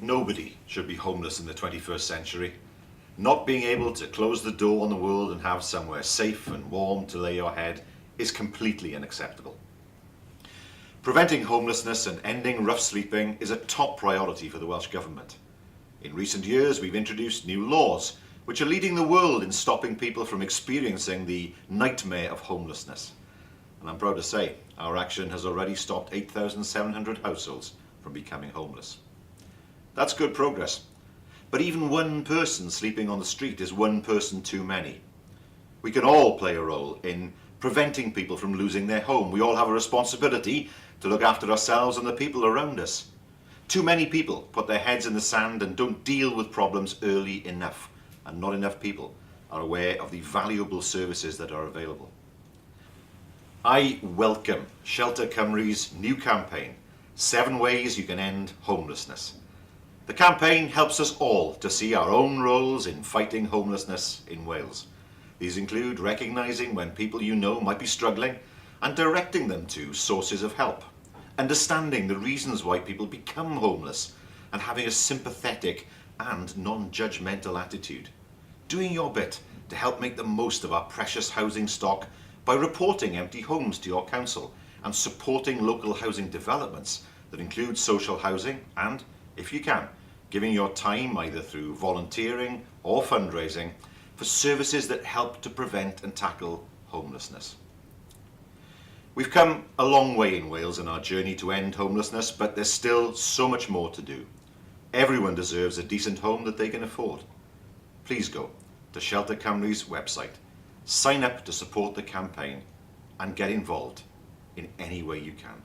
Nobody should be homeless in the 21st century. Not being able to close the door on the world and have somewhere safe and warm to lay your head is completely unacceptable. Preventing homelessness and ending rough sleeping is a top priority for the Welsh Government. In recent years, we've introduced new laws which are leading the world in stopping people from experiencing the nightmare of homelessness. And I'm proud to say our action has already stopped 8,700 households from becoming homeless. That's good progress. But even one person sleeping on the street is one person too many. We can all play a role in preventing people from losing their home. We all have a responsibility to look after ourselves and the people around us. Too many people put their heads in the sand and don't deal with problems early enough, and not enough people are aware of the valuable services that are available. I welcome Shelter Cymru's new campaign, 7 Ways You Can End Homelessness. The campaign helps us all to see our own roles in fighting homelessness in Wales. These include recognising when people you know might be struggling and directing them to sources of help, understanding the reasons why people become homeless and having a sympathetic and non-judgmental attitude, doing your bit to help make the most of our precious housing stock by reporting empty homes to your council and supporting local housing developments that include social housing and, if you can, giving your time either through volunteering or fundraising for services that help to prevent and tackle homelessness. We've come a long way in Wales in our journey to end homelessness, but there's still so much more to do. Everyone deserves a decent home that they can afford. Please go to Shelter Cymru's website, sign up to support the campaign and get involved in any way you can.